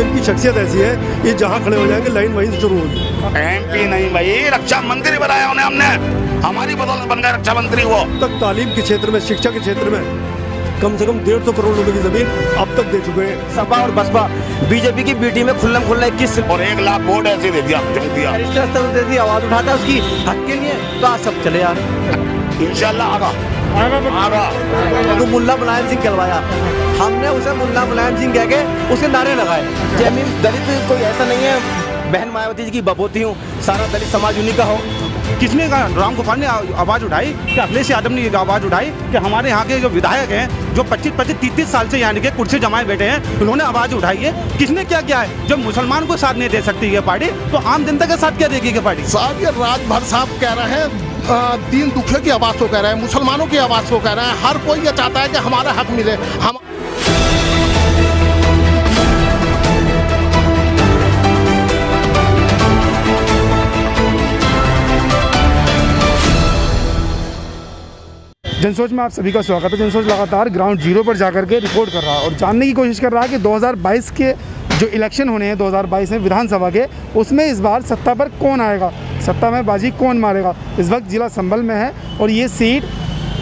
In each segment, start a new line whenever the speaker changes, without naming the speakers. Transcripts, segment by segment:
इनकी शख्सियत ऐसी है, ये जहाँ खड़े हो जाएंगे लाइन वहीं से शुरू होगी।
MP नहीं भाई, रक्षा मंत्री बनाया उन्हें हमने, हमारी बदौलत बन गए रक्षा मंत्री वो।
तक तालीम के क्षेत्र में, शिक्षा के क्षेत्र में कम से कम 150 करोड़ रुपए की जमीन अब तक दे चुके हैं।
सपा और बसपा बीजेपी की बीटी में खुल्लम खुल्ला 21
और 1 लाख वोट ऐसे दे दिया।
दे दी, आवाज उठाता उसकी हक के लिए, तो आज सब चले यार
इंशाल्लाह आगा
तो मुल्ला मुलायम सिंह कहलवाया हमने, उसे मुल्ला मुलायम सिंह कह के उसके नारे लगाए। जमीन दलित कोई ऐसा नहीं है, बहन मायावती जी की बबोती हूँ, सारा दलित समाज उन्हीं का हो।
किसने कहा? राम गोपाल ने आवाज़ उठाई कि अखिलेश यादव ने आवाज़ उठाई कि हमारे यहाँ के जो विधायक हैं जो 25-30 साल से यानी कि कुर्सी जमाए बैठे हैं, उन्होंने आवाज़ उठाई है। किसने क्या किया है? जब मुसलमान को साथ नहीं दे सकती ये पार्टी, तो आम जनता के साथ क्या देगी ये पार्टी?
साहब ये राजभर साहब कह रहे हैं, दीन दुखियों की आवाज़ को कह रहे हैं, मुसलमानों की आवाज़ को कह रहे हैं। हर कोई ये चाहता है कि हमारा हक मिले। हम
जनसोच में आप सभी का स्वागत है। जनसोच लगातार ग्राउंड जीरो पर जाकर के रिपोर्ट कर रहा है और जानने की कोशिश कर रहा है कि 2022 के जो इलेक्शन होने हैं 2022 में विधानसभा के, उसमें इस बार सत्ता पर कौन आएगा, सत्ता में बाजी कौन मारेगा। इस वक्त जिला संभल में है और ये सीट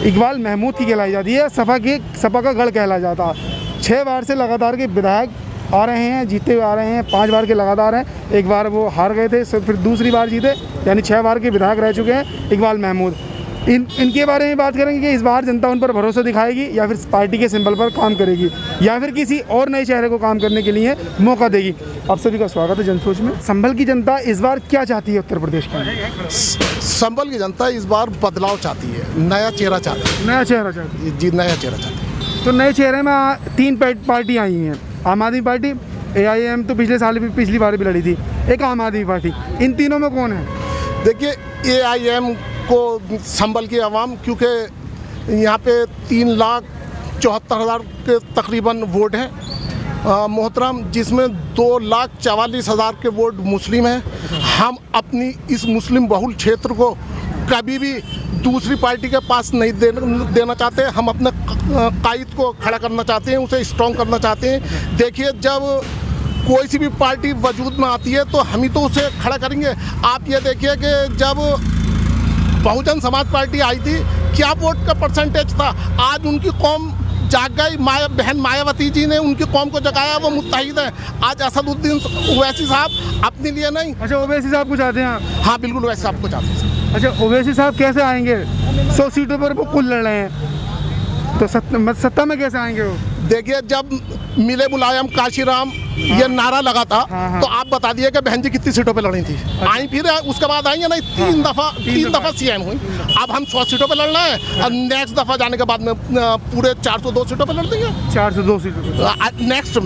इकबाल महमूद की कहलाई जाती है, सपा का गढ़ कहला जाता है। 6 बार से लगातार के विधायक आ रहे हैं, जीते हुए आ रहे हैं, 5 बार के लगातार हैं। एक बार वो हार गए थे, फिर दूसरी बार जीते, यानी 6 बार के विधायक रह चुके हैं इकबाल महमूद। इनके बारे में बात करेंगे कि इस बार जनता उन पर भरोसा दिखाएगी या फिर पार्टी के सिंबल पर काम करेगी या फिर किसी और नए चेहरे को काम करने के लिए मौका देगी। आप सभी का स्वागत है जनसोच में। संभल की जनता इस बार क्या चाहती है? उत्तर प्रदेश में
संभल की जनता इस बार बदलाव चाहती है, नया चेहरा चाहती है।
नया चेहरा चाहती है
जी, नया चेहरा चाहती है।
तो नए चेहरे में 3 पार्टी आई हैं। आम आदमी पार्टी, AIM तो पिछली बार भी लड़ी थी, एक आम आदमी पार्टी। इन तीनों में कौन है?
देखिए AIM को संभल की आवाम, क्योंकि यहाँ पे 3,74,000 के तकरीबन वोट हैं मोहतरम, जिसमें 2,44,000 के वोट मुस्लिम हैं। हम अपनी इस मुस्लिम बहुल क्षेत्र को कभी भी दूसरी पार्टी के पास नहीं देना चाहते। हम अपने कायद को खड़ा करना चाहते हैं, उसे स्ट्रॉन्ग करना चाहते हैं। देखिए, जब कोई सी भी पार्टी वजूद में आती है तो हम ही तो उसे खड़ा करेंगे। आप ये देखिए कि जब बहुजन समाज पार्टी आई थी, क्या वोट का परसेंटेज था? आज उनकी कौम जाग गई, बहन मायावती जी ने उनकी कौम को जगाया, वो मुत्तहिद है। आज असदुद्दीन ओवैसी साहब अपने लिए नहीं।
अच्छा, ओवैसी साहब को चाहते हैं आप?
हाँ बिल्कुल, ओवैसी साहब को चाहते हैं।
अच्छा, ओवैसी साहब कैसे आएंगे? 100 सीटों पर वो कुल लड़ रहे हैं, तो सत्ता में कैसे आएंगे वो?
देखिए, जब मिले मुलायम काशीराम ये नारा लगा था, तो आप बता दिए कि बहन जी कितनी सीटों पे लड़ी थी। आई फिर उसके बाद आई है नहीं, 3 दफा CM हुई। अब हम 100 सीटों पे लड़ना है और नेक्स्ट दफा जाने के बाद में पूरे 402 सीटों पे लड़ देंगे।
402 सीटों
नेक्स्ट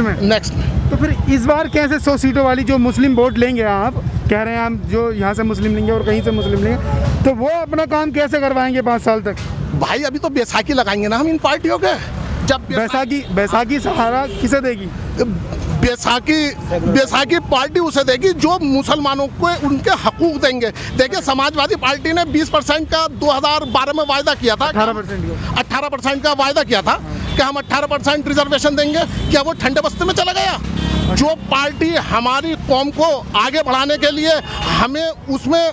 में।
तो फिर इस बार कैसे 100 सीटों वाली जो मुस्लिम वोट लेंगे, आप कह रहे हैं हम जो यहाँ से मुस्लिम लेंगे और कहीं से मुस्लिम लेंगे, तो वो अपना काम कैसे करवाएंगे 5 साल तक?
भाई अभी तो बैसाखी लगाएंगे ना हम इन पार्टियों के। जब
बैसाखी सहारा किसे देगी?
बैसाखी पार्टी उसे देगी जो मुसलमानों को उनके हकूक देंगे। देखिए, समाजवादी पार्टी ने 20% का 2012 में वायदा किया था, 18% का वायदा किया था कि हम 18% रिजर्वेशन देंगे। क्या वो ठंडे बस्ते में चला गया? जो पार्टी हमारी कौम को आगे बढ़ाने के लिए, हमें उसमें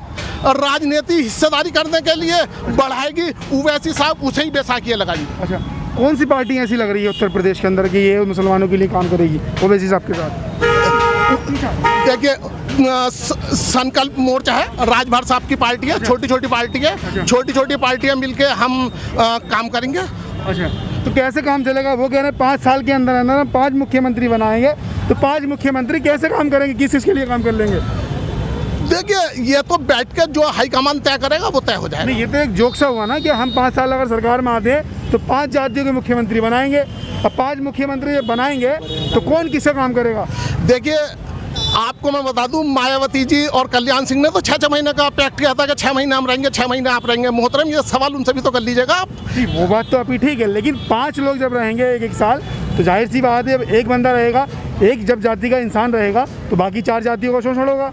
राजनीति हिस्सेदारी करने के लिए बढ़ाएगी, ओवैसी साहब उसे ही बैसाखी लगाएंगे।
अच्छा, कौन सी पार्टी ऐसी लग रही है उत्तर प्रदेश के अंदर कि ये मुसलमानों के लिए काम करेगी ओवैसी साहब के साथ?
देखिए, संकल्प मोर्चा है, राजभर साहब की पार्टी है, छोटी पार्टी है, छोटी पार्टियां मिलके हम काम करेंगे।
अच्छा, तो कैसे काम चलेगा? वो कह रहे हैं 5 साल के अंदर 5 मुख्यमंत्री बनाएंगे, तो 5 मुख्यमंत्री कैसे काम करेंगे, किस चीज़ के लिए काम कर लेंगे?
देखिए, ये तो बैठ के जो हाईकमान तय करेगा वो तय हो जाएगा।
नहीं, ये तो एक जोक सा हुआ ना कि हम 5 साल अगर सरकार में आते हैं तो 5 जातियों के मुख्यमंत्री बनाएंगे। अब 5 मुख्यमंत्री जब बनाएंगे तो कौन किसका काम करेगा?
देखिए, आपको मैं बता दूं, मायावती जी और कल्याण सिंह ने तो 6 महीने का पैक्ट किया था कि 6 महीने हम रहेंगे, 6 महीने आप रहेंगे। मोहतरम, ये सवाल उनसे भी तो कर लीजिएगा आप।
वो बात तो अभी ठीक है, लेकिन 5 लोग जब रहेंगे एक साल, तो जाहिर सी बात है, एक बंदा रहेगा, एक जब जाति का इंसान रहेगा तो बाकी 4 जातियों का शोषण होगा।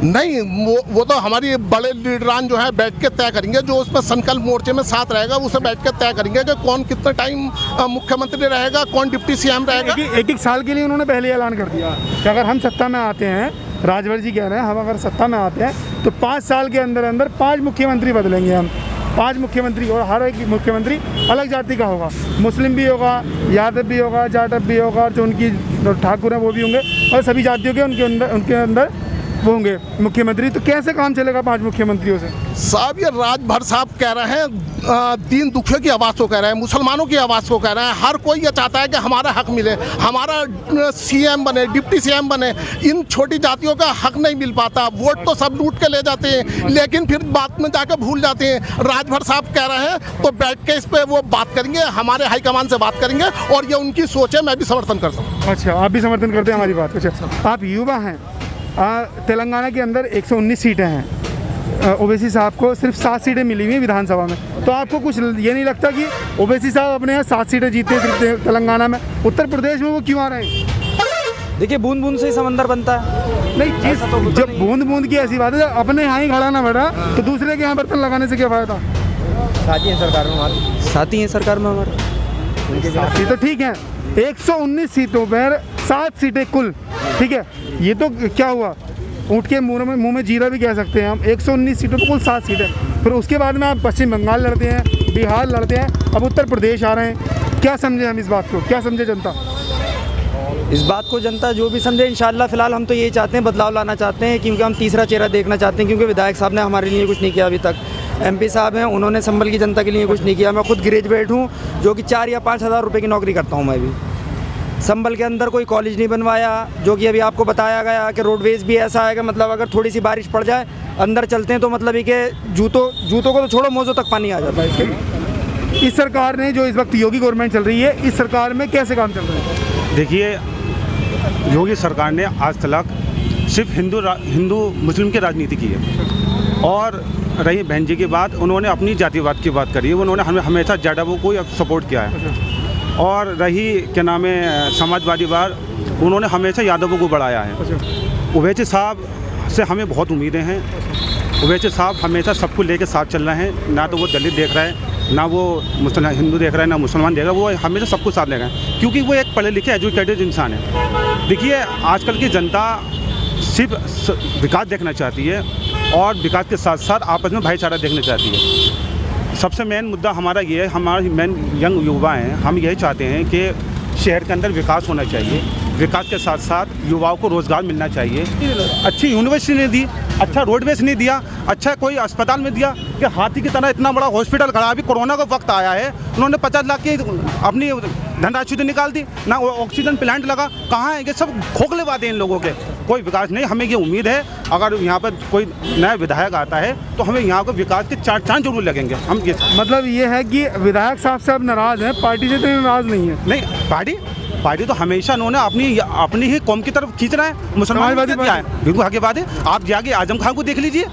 नहीं, वो तो हमारी बड़े लीडरान जो है बैठ के तय करेंगे, जो उसमें संकल्प मोर्चे में साथ रहेगा उसे बैठ के तय करेंगे कि कौन कितने टाइम मुख्यमंत्री रहेगा, कौन डिप्टी सीएम रहेगा।
एक साल के लिए उन्होंने पहले ऐलान कर दिया कि अगर हम सत्ता में आते हैं, राजभर जी कह रहे हैं हम अगर सत्ता में आते हैं तो 5 साल के अंदर अंदर 5 मुख्यमंत्री बदलेंगे हम, 5 मुख्यमंत्री, और हर एक मुख्यमंत्री अलग जाति का होगा, मुस्लिम भी होगा, यादव भी होगा, जाटव भी होगा, जो उनकी ठाकुर हैं वो भी होंगे, और सभी जातियों के उनके अंदर वो होंगे मुख्यमंत्री। तो कैसे काम चलेगा 5 मुख्यमंत्रियों से?
साहब ये राजभर साहब कह रहे हैं, दीन दुखियों की आवाज़ को कह रहे हैं, मुसलमानों की आवाज़ को कह रहे हैं। हर कोई ये चाहता है कि हमारा हक मिले, हमारा सीएम बने, डिप्टी सीएम बने। इन छोटी जातियों का हक नहीं मिल पाता, वोट तो सब लूट के ले जाते हैं, लेकिन फिर बात में जाकर भूल जाते हैं। राजभर साहब कह रहे हैं तो बैठ के इस पर वो बात करेंगे, हमारे हाईकमान से बात करेंगे, और ये उनकी सोच है, मैं भी समर्थन करता हूँ।
अच्छा, आप भी समर्थन करते हैं हमारी बात? अच्छा, आप युवा हैं, तेलंगाना के अंदर 119 सीटें हैं, ओवैसी साहब को सिर्फ 7 सीटें मिली हुई हैं विधानसभा में, तो आपको कुछ ये नहीं लगता कि ओवैसी साहब अपने यहाँ 7 सीटें जीते सिर्फ तेलंगाना में, उत्तर प्रदेश में वो क्यों आ रहे हैं?
देखिए, बूंद बूंद से ही समंदर बनता है।
नहीं, जब बूंद बूंद की ऐसी बात है, जब अपने यहाँ ही खड़ा ना बैठा तो दूसरे के यहाँ बर्तन लगाने से क्या फायदा?
साथी हैं सरकार में हमारे, साथी हैं सरकार में हमारे,
साथी तो ठीक है। 119 सीटों पर 7 सीटें कुल, ठीक है, ये तो क्या हुआ, ऊँट के मुंह में जीरा भी कह सकते हैं हम। 119 सीटों पर कुल 7 सीटें, फिर उसके बाद में आप पश्चिम बंगाल लड़ते हैं, बिहार लड़ते हैं, अब उत्तर प्रदेश आ रहे हैं। क्या समझे हम इस बात को, क्या समझे जनता?
इस बात को जनता जो भी समझे, इंशाल्लाह फिलहाल हम तो यही चाहते हैं, बदलाव लाना चाहते हैं, क्योंकि हम तीसरा चेहरा देखना चाहते हैं, क्योंकि विधायक साहब ने हमारे लिए कुछ नहीं किया अभी तक। MP साहब हैं, उन्होंने संभल की जनता के लिए कुछ नहीं किया। मैं खुद ग्रेजुएट हूँ, जो कि 4 या 5 हज़ार रुपये की नौकरी करता हूँ मैं भी। संभल के अंदर कोई कॉलेज नहीं बनवाया, जो कि अभी आपको बताया गया कि रोडवेज़ भी ऐसा है कि मतलब अगर थोड़ी सी बारिश पड़ जाए, अंदर चलते हैं तो मतलब ये कि जूतों को तो छोड़ो, मोज़ों तक पानी आ जाता है।
इस सरकार ने जो इस वक्त योगी गवर्नमेंट चल रही है, इस सरकार में कैसे काम चल रहा है?
देखिए, योगी सरकार ने आज तक सिर्फ हिंदू मुस्लिम की राजनीति की है, और रही बहन जी की बात, उन्होंने अपनी जातिवाद की बात करी है, उन्होंने हमें हमेशा जाटवों को सपोर्ट किया है। और रही क्या नाम है समाजवादी बात, उन्होंने हमेशा यादवों को बढ़ाया है। ओवैसी साहब से हमें बहुत उम्मीदें हैं। ओवैसी साहब हमेशा सबको लेकर साथ चल रहे हैं, ना तो वो दलित देख रहा है, ना वो हिंदू देख रहा है, ना मुसलमान देख रहा है, वो हमेशा सबको साथ ले रहे हैं, क्योंकि वो एक पढ़े लिखे एजुकेटेड इंसान है। देखिए, आजकल की जनता सिर्फ विकास देखना चाहती है, और विकास के साथ साथ आपस में भाईचारा देखना चाहती है। सबसे मेन मुद्दा हमारा ये है, हमारे मेन यंग युवा हैं, हम यही चाहते हैं कि शहर के अंदर विकास होना चाहिए, विकास के साथ साथ युवाओं को रोज़गार मिलना चाहिए। अच्छी यूनिवर्सिटी ने दी, अच्छा रोडवेज नहीं दिया, अच्छा कोई अस्पताल में दिया कि हाथी की तरह इतना बड़ा हॉस्पिटल खड़ा। अभी कोरोना का वक्त आया है, उन्होंने 50 लाख की अपनी धनराशि तो निकाल दी, ना ऑक्सीजन प्लांट लगा, कहाँ है? ये सब खोखले बातें इन लोगों के, कोई विकास नहीं। हमें ये उम्मीद है अगर यहाँ पर कोई नया विधायक आता है तो हमें यहाँ को विकास के 4 चांद जरूर लगेंगे। हम ये
मतलब ये है कि विधायक साहब से अब नाराज़ हैं, पार्टी से तो नाराज़ नहीं है?
नहीं, पार्टी तो हमेशा उन्होंने अपनी ही कौम की तरफ खींच रहा है। मुसलमान क्या है, बिल्कुल आगे बात है। आप जाके आजम खान को देख लीजिए,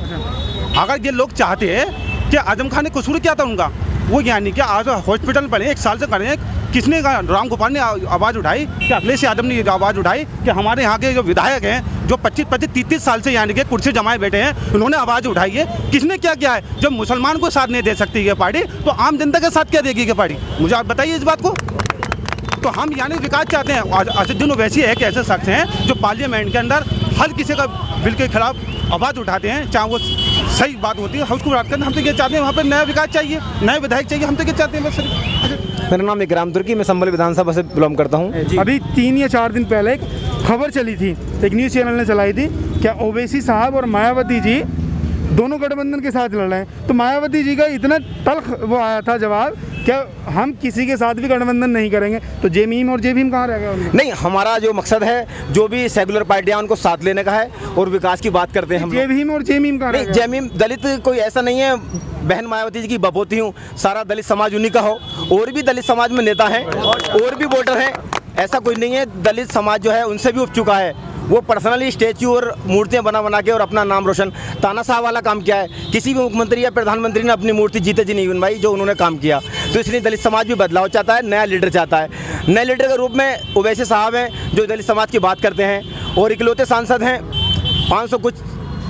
अगर ये लोग चाहते हैं कि आजम खान ने कसूर क्या था उनका, वो यानी कि आज हॉस्पिटल बने 1 साल से करे, किसने राम गोपाल ने आवाज़ उठाई कि अखिलेश यादव ने आवाज़ उठाई कि हमारे यहाँ के जो विधायक हैं, जो 25-30 साल से यानी कि कुर्सी जमाए बैठे हैं, उन्होंने आवाज़ उठाई है। किसने क्या किया है? जब मुसलमान को साथ नहीं दे सकती ये पार्टी, तो आम जनता के साथ क्या देगी ये पार्टी? मुझे आप बताइए इस बात को। तो हम यानी विकास चाहते हैं। असदुद्दीन ओवैसी एक ऐसे शख्स हैं जो पार्लियामेंट के अंदर हर किसी का बिल के खिलाफ आवाज़ उठाते हैं, चाहे वो सही बात होती है, उसको बात करते हैं। हम तो ये चाहते हैं वहाँ पर नया विकास चाहिए, नए विधायक चाहिए, हम तो ये चाहते हैं बस।
मेरा नाम इकराम तुर्की, मैं संभल विधानसभा से बिलोंग करता हूँ।
अभी 3 या 4 दिन पहले एक खबर चली थी, एक न्यूज़ चैनल ने चलाई थी, क्या ओवैसी साहब और मायावती जी दोनों गठबंधन के साथ लड़ रहे हैं। तो मायावती जी का इतना तल्ख वो आया था जवाब, क्या हम किसी के साथ भी गठबंधन नहीं करेंगे। तो जेमीम और जेभीम कहाँ रह गए?
नहीं, हमारा जो मकसद है, जो भी सेकुलर पार्टियां उनको साथ लेने का है और विकास की बात करते हैं हम।
जेभीम और जेमीम कहाँ रह गए?
जेमीम दलित कोई ऐसा नहीं है, बहन मायावती जी की बपोती हूँ, सारा दलित समाज उन्हीं का हो। और भी दलित समाज में नेता हैं और भी वोटर हैं, ऐसा कोई नहीं है। दलित समाज जो है उनसे भी उठ चुका है, वो पर्सनली स्टैच्यू और मूर्तियां बना के और अपना नाम रोशन, तानाशाह वाला काम किया है। किसी भी मुख्यमंत्री या प्रधानमंत्री ने अपनी मूर्ति जीते जी नहीं बनवाई जो उन्होंने काम किया। तो इसलिए दलित समाज भी बदलाव चाहता है, नया लीडर चाहता है। नए लीडर के रूप में ओवैसी साहब हैं जो दलित समाज की बात करते हैं, और इकलौते सांसद हैं, 500 कुछ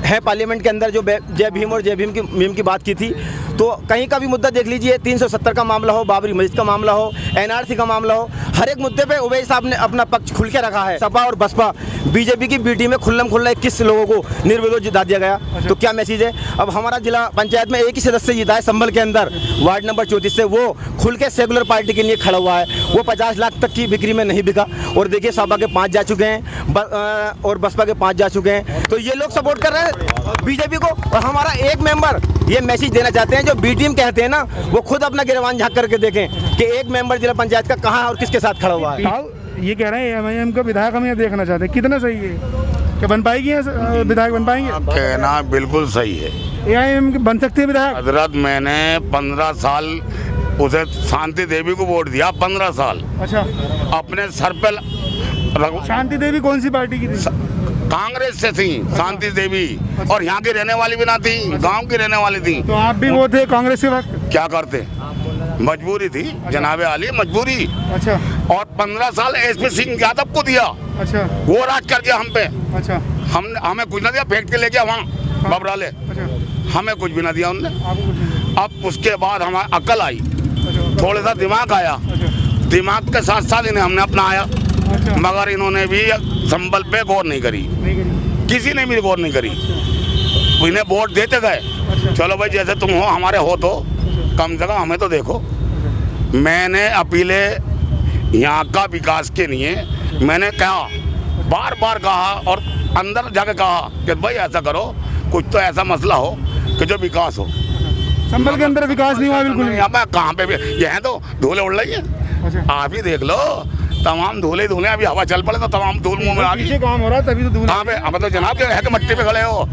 हैं पार्लियामेंट के अंदर जो जय भीम और जय भीम की मुहिम की बात की थी, तो कहीं का भी मुद्दा देख लीजिए, 370 का मामला हो, बाबरी मस्जिद का मामला हो, एनआरसी का मामला हो, हर एक मुद्दे पे ओवैसी साहब ने अपना पक्ष खुल के रखा है। सपा और बसपा बीजेपी की बी टीम में खुल्लम खुल्ला 21 लोगों को निर्विरोध जिता दिया गया। तो क्या मैसेज है? अब हमारा जिला पंचायत में एक ही सदस्य जीता है संभल के अंदर, वार्ड नंबर 34 से, वो खुल के सेकुलर पार्टी के लिए खड़ा हुआ है। वो 50 लाख तक की बिक्री में नहीं बिका। और देखिए सपा के 5 जा चुके हैं और बसपा के 5 जा चुके हैं। तो ये लोग सपोर्ट कर रहे हैं बीजेपी को। और हमारा एक मेंबर ये मैसेज देना चाहते हैं, जो बी टीम कहते हैं ना, वो खुद अपना गिरवान झाँक करके देखें कि एक मेंबर जिला पंचायत का कहाँ और किसके साथ खड़ा हुआ है।
ये कह रहे हैं एमआईएम का विधायक हम ये देखना चाहते हैं, कितना सही है? क्या बन पाएगी विधायक, बन पाएंगे?
कहना बिल्कुल सही है।
एआईएम बन सकते हैं विधायक?
हजरत मैंने 15 साल उसे शांति देवी को वोट दिया, 15 साल।
अच्छा,
अपने सर पे
शांति देवी कौन सी पार्टी की थी?
कांग्रेस से थी शांति देवी, और यहाँ की रहने वाली भी ना थी, गांव की रहने वाली थी।
तो आप भी वो थे कांग्रेस के वक्त?
क्या करते, मजबूरी थी जनाबे आली, मजबूरी।
अच्छा।
और 15 साल एसपी सिंह यादव को दिया।
अच्छा।
वो राज कर दिया हम पे।
अच्छा।
हमें कुछ ना दिया, फेंक के ले गया वहाँ बबराले।
अच्छा।
हमें कुछ भी ना दिया उनने।
आपको कुछ नहीं?
अब उसके बाद हमारी अकल आई, थोड़ा सा दिमाग आया। दिमाग के साथ साथ इन्हें हमने अपनाया। मगर इन्होंने भी संबल पे गौर नहीं करी, किसी ने भी गौर नहीं करी। इन्हें वोट देते गए। चलो भाई, जैसे तुम हो, हमारे हो तो कम से कम हमें तो देखो। मैंने अपीलें यहाँ का विकास के लिए मैंने कहा, बार बार कहा, और अंदर जाके कहा कि भाई ऐसा करो, कुछ तो ऐसा मसला हो कि जो विकास हो।
संभल के अंदर विकास नहीं हुआ बिल्कुल?
यहाँ पे कहाँ पे भी यह तो धूले उड़ रही है। आप ही देख लो, तमाम धूले अभी हवा चल पड़े तो तमाम धूल मुंह में आ गई।
पीछे काम हो रहा है तभी तो धूल।
कहाँ पे? अब तो जनाब के है कि मट्टी पे खड़े हो,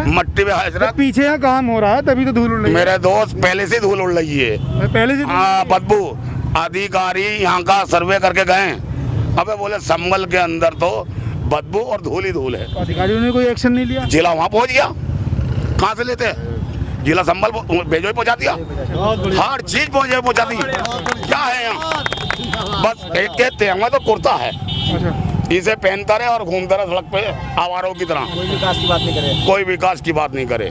मट्टी पे हजरत।
पीछे यहाँ काम हो रहा है तभी तो धूल उड़ रही है।
मेरे दोस्त पहले से धूल उड़ रही है,
पहले से।
हाँ, बदबू। अधिकारी यहाँ का सर्वे करके गए, अबे बोले संभल के अंदर तो बदबू और धूल ही धूल है।
अधिकारियों ने कोई एक्शन नहीं लिया?
जिला वहाँ पहुँच गया, कहाँ से लेते हैं? जिला संभल भेजो पहुँचा दिया, हर चीज पहुँचा दी। क्या है यहाँ? बस एक कहते हैं, तो कुर्ता है, इसे पहनता रहे और घूमता रहे सड़क पे आवारों की तरह।
कोई विकास की बात नहीं करे।
कोई विकास की बात नहीं करे।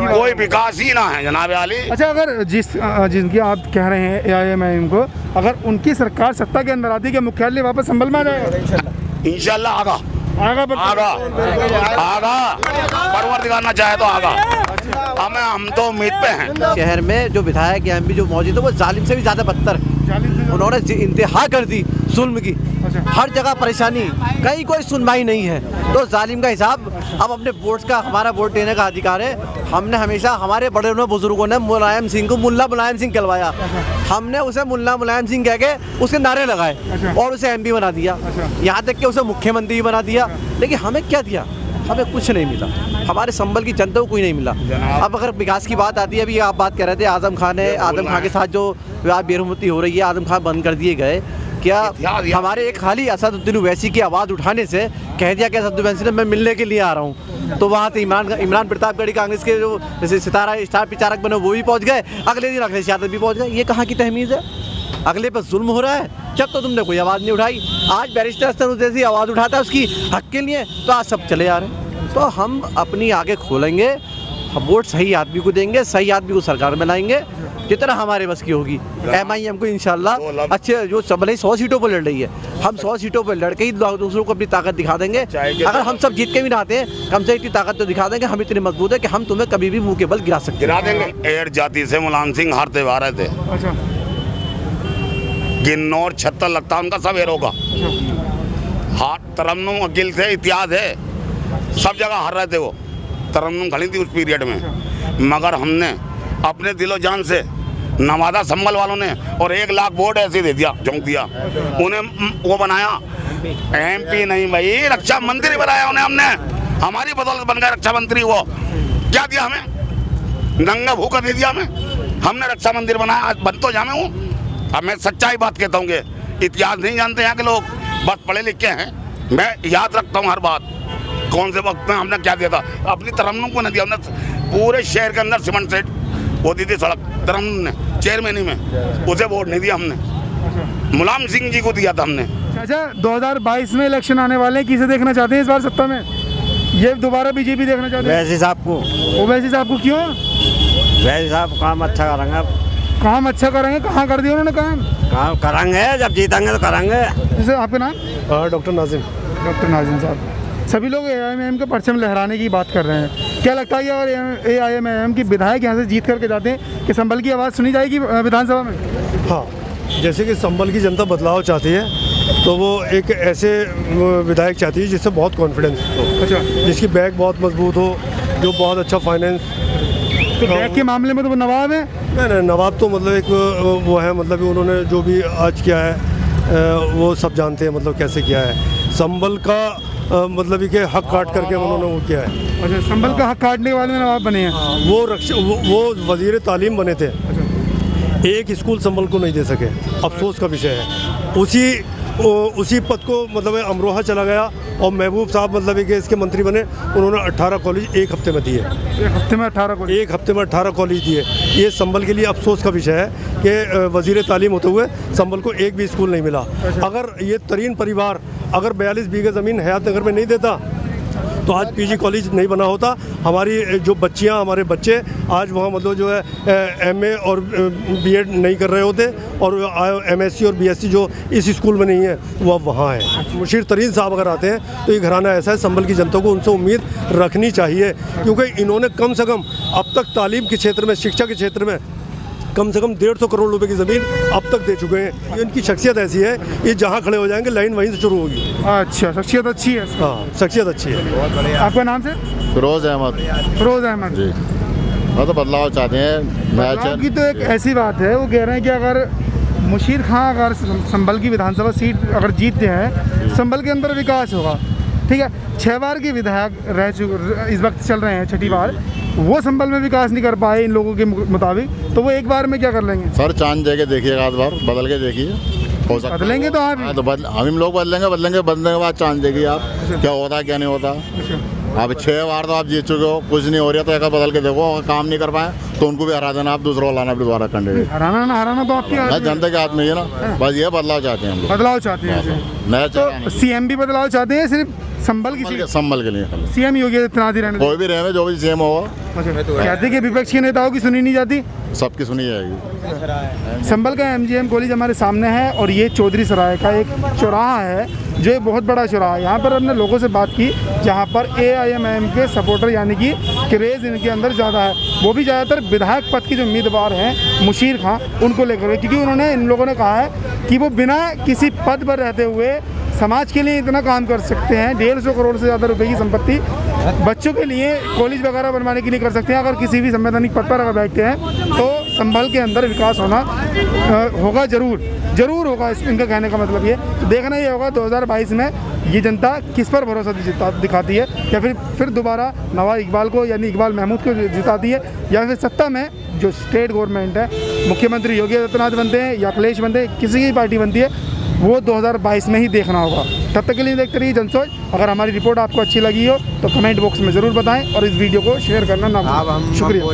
कोई विकास ही ना है जनाब आली।
अच्छा, अगर जिनकी आप कह रहे हैं एआईएम को, अगर उनकी सरकार सत्ता के अंदर आती है, क्या मुख्यालय वापस संभल में आ जाएगा?
इंशाल्लाह आगा,
आगा
परवरदिगार ना चाहे तो आगा। हम तो उम्मीद पे हैं।
शहर में जो विधायक या एमपी जो मौजूद है, वो जालिम से भी ज़्यादा बदतर है। उन्होंने इंतहा कर दी जुल्म की। हर जगह परेशानी, कहीं कोई सुनवाई नहीं है। तो जालिम का हिसाब अब अपने वोट का, हमारा वोट देने का अधिकार है। हमने हमेशा, हमारे बड़े बुजुर्गों ने मुलायम सिंह को मुल्ला मुलायम सिंह कहलवाया। हमने उसे मुल्ला मुलायम सिंह कह के उसके नारे लगाए और उसे एमपी बना दिया। यहाँ तक कि उसे मुख्यमंत्री बना दिया। लेकिन हमें क्या दिया? हमें कुछ नहीं मिला। हमारे संभल की जनता को कोई नहीं मिला। अब अगर विकास की बात आती है, अभी आप बात कर रहे थे आजम खान है, आजम खान के साथ जो बेरहमती हो रही है, आजम खान बंद कर दिए गए। क्या हमारे एक खाली असदुद्दीन ओवैसी की आवाज़ उठाने से कह दिया कि असदुद्दीन ओवैसी ने मैं मिलने के लिए आ रहा हूँ, तो वहाँ से इमरान प्रतापगढ़ी कांग्रेस के जो सितारा स्टार प्रचारक बने वो भी पहुँच गए। अगले दिन अखिलेश यादव भी पहुँच गए। ये कहाँ की तहमीज़ है? अगले पर जुल्म हो रहा है, जब तो तुमने कोई आवाज़ नहीं उठाई। आज बैरिस्टर अख्तर जैसी आवाज़ उठाता है उसकी हक के लिए, तो आज सब चले जा रहे हैं। तो हम अपनी आगे खोलेंगे, हम वोट सही आदमी को देंगे, सही आदमी को सरकार में लाएंगे, जितना हमारे बस की होगी। एमआईएम को इंशाल्लाह अच्छे, जो भले 100 सीटों पर लड़ रही है, हम 100 सीटों पर लड़ के ही दूसरों को अपनी ताकत दिखा देंगे। अगर हम सब जीत के भी ना आते हैं, कम से इतनी ताकत तो दिखा देंगे, हम इतने मजबूत है कि हम तुम्हें कभी भी मुंह के बल गिरा सकते,
गिरा देंगे। एयर जाति से मुलायम सिंह हारते आ रहे थे। गिन्नौर 76 लगता उनका सब एरों का। हाथ तरन्नुम अकील से इतिहास है, सब जगह हार रहे थे वो। तरन्नुम खड़ी थी उस पीरियड में, मगर हमने अपने दिलो जान से नवादा संभल वालों ने और 1 लाख वोट ऐसे दे दिया, झोंक दिया। उन्हें वो बनाया एमपी नहीं भाई, रक्षा मंत्री बनाया उन्हें हमने। हमारी बदौलत बन गया रक्षा मंत्री। वो क्या दिया हमें? नंगा भूखा दे दिया हमें। हमने रक्षा मंत्री बनाया, आज बन तो जामे हूँ। अब मैं सच्चाई बात कहता हूँ कि इतिहास नहीं जानते यहाँ के लोग, बस पढ़े लिखे हैं। मैं याद रखता हूँ हर बात, कौन से वक्त में हमने क्या दिया था। अपनी तरन्नुम को नहीं दिया हमने। पूरे शहर के अंदर सीमेंट सेट वो दी थी सड़क, तरन्नुम ने चेयरमैनी में, उसे वोट नहीं दिया हमने। मुलायम सिंह जी को दिया था हमने।
अच्छा, 2022 में इलेक्शन आने वाले हैं, किसे देखना चाहते हैं इस बार सत्ता में? ये दोबारा बीजेपी देखना चाहते हैं?
वैसे साहब को,
ओवैसी साहब को क्यों?
वैसे साहब काम अच्छा करेंगे। अब
काम अच्छा करेंगे, कहाँ कर दिया उन्होंने काम
करेंगे, जब जीतेंगे तो करेंगे।
जैसे आपका नाम?
डॉक्टर नाजिम।
डॉक्टर नाजिम साहब। सभी लोग AIMIM के परचम लहराने की बात कर रहे हैं। क्या लगता है कि अगर AIMIM की विधायक यहाँ से जीत करके जाते हैं कि संभल की आवाज़ सुनी जाएगी विधानसभा में?
हाँ, जैसे कि संभल की जनता बदलाव चाहती है, तो वो एक ऐसे विधायक चाहती है जिससे बहुत कॉन्फिडेंस हो,
अच्छा,
जिसकी बैक बहुत मजबूत हो, जो बहुत अच्छा फाइनेंस।
तो बैग के मामले में तो वो नवाब है।
नहीं, नवाब तो मतलब एक वो है, मतलब उन्होंने जो भी आज किया है वो सब जानते हैं, मतलब कैसे किया है। संभल का मतलब कि हक काट करके उन्होंने वो किया है।
अच्छा, संभल का हक काटने वाले में नवाब बने हैं।
वो वजीर तालीम बने थे, एक स्कूल संभल को नहीं दे सके, अफसोस का विषय है। उसी पद को मतलब अमरोहा चला गया और महबूब साहब मतलब कि इसके मंत्री बने, उन्होंने 18 कॉलेज एक हफ्ते में दिए।
एक हफ्ते में 18 कॉलेज? एक
हफ्ते में 18 कॉलेज दिए। ये संभल के लिए अफसोस का विषय है कि वजीर तालीम होते हुए संभल को एक भी स्कूल नहीं मिला। अगर ये तरीन परिवार अगर 42 बीघे ज़मीन हयात नगर में नहीं देता तो आज PG कॉलेज नहीं बना होता। हमारी जो बच्चियां, हमारे बच्चे आज वहाँ मतलब जो है MA और B.Ed नहीं कर रहे होते, और MSc और BSc जो इस स्कूल में नहीं है वो अब वहाँ है। मुशीर तरीन साहब अगर आते हैं तो ये घराना ऐसा है, संभल की जनता को उनसे उम्मीद रखनी चाहिए, क्योंकि इन्होंने कम से कम अब तक तालीम के क्षेत्र में, शिक्षा के क्षेत्र में कम से कम 150 करोड़ रुपए की ज़मीन अब तक दे चुके हैं। ये इनकी शख्सियत ऐसी है, ये जहाँ खड़े हो जाएंगे लाइन वहीं से शुरू होगी।
अच्छा, शख्सियत अच्छी है।
हाँ, शख्सियत अच्छी है।
आपका नाम से?
फिरोज अहमद।
फिरोज अहमद जी।
हाँ, तो बदलाव चाहते हैं।
बदलाव की तो एक ऐसी बात है, वो कह रहे हैं कि अगर मुशीर खां अगर संभल की विधानसभा सीट अगर जीतते हैं, संभल के अंदर विकास होगा। ठीक है, 6 बार के विधायक रह चुके, इस वक्त चल रहे हैं 6ठी बार, वो संभल में विकास नहीं कर पाए इन लोगों के मुताबिक, तो वो एक बार में क्या कर लेंगे?
सर चांद दे के देखिएगा, एक बार बदल के देखिए, हो सकता है
बदलेंगे तो आप
तो हम लोग बदलने के बाद चांद देगी आप क्या होता है क्या नहीं होता। अब 6 बार तो आप जीत चुके हो, कुछ नहीं हो रहा, तो एक बदल के देखो। अगर काम नहीं कर पाए तो उनको भी हरा देना, आप दूसरा लाना, फिर दोबारा कैंडिडेट। हराना
तो आपकी
जनता के हाथ में है ना, बस ये बदलाव चाहते हैं हम लोग।
बदलाव चाहते हैं।
नया
तो CM भी बदलाव चाहते हैं, सिर्फ संभल
संभल के लिए
CM योगी आदित्यनाथ ही रहने,
कोई भी रहे, जो भी CM होगा।
कहते कि विपक्ष के नेताओं की सुनी नहीं जाती,
सबकी सुनी जाएगी।
संभल का MGM कॉलेज हमारे सामने है, और ये चौधरी सराय का एक चौराहा है, जो एक बहुत बड़ा चौराहा है। यहाँ पर हमने लोगों से बात की, जहाँ पर AIMIM के सपोर्टर यानी कि क्रेज़ इनके अंदर ज़्यादा है, वो भी ज़्यादातर विधायक पद के जो उम्मीदवार हैं मुशीर खां, उनको लेकर, क्योंकि उन्होंने, इन लोगों ने कहा है कि वो बिना किसी पद पर रहते हुए समाज के लिए इतना काम कर सकते हैं। 150 करोड़ से ज़्यादा रुपए की संपत्ति बच्चों के लिए, कॉलेज वगैरह बनवाने के लिए कर सकते हैं। अगर किसी भी संवैधानिक पद पर अगर बैठते हैं तो संभल के अंदर विकास होगा, ज़रूर होगा। इनका कहने का मतलब ये, तो देखना ये होगा 2022 में ये जनता किस पर भरोसा दिखाती है, या फिर दोबारा नवाब इकबाल को यानी इकबाल महमूद को जिताती है, या फिर सत्ता में जो स्टेट गवर्नमेंट है, मुख्यमंत्री योगी आदित्यनाथ बनते हैं या अखिलेश बनते हैं, किसी की पार्टी बनती है, वो 2022 में ही देखना होगा। तब तक के लिए देखते रहिए जनसोच। अगर हमारी रिपोर्ट आपको अच्छी लगी हो तो कमेंट बॉक्स में ज़रूर बताएं, और इस वीडियो को शेयर करना ना भूलें। शुक्रिया।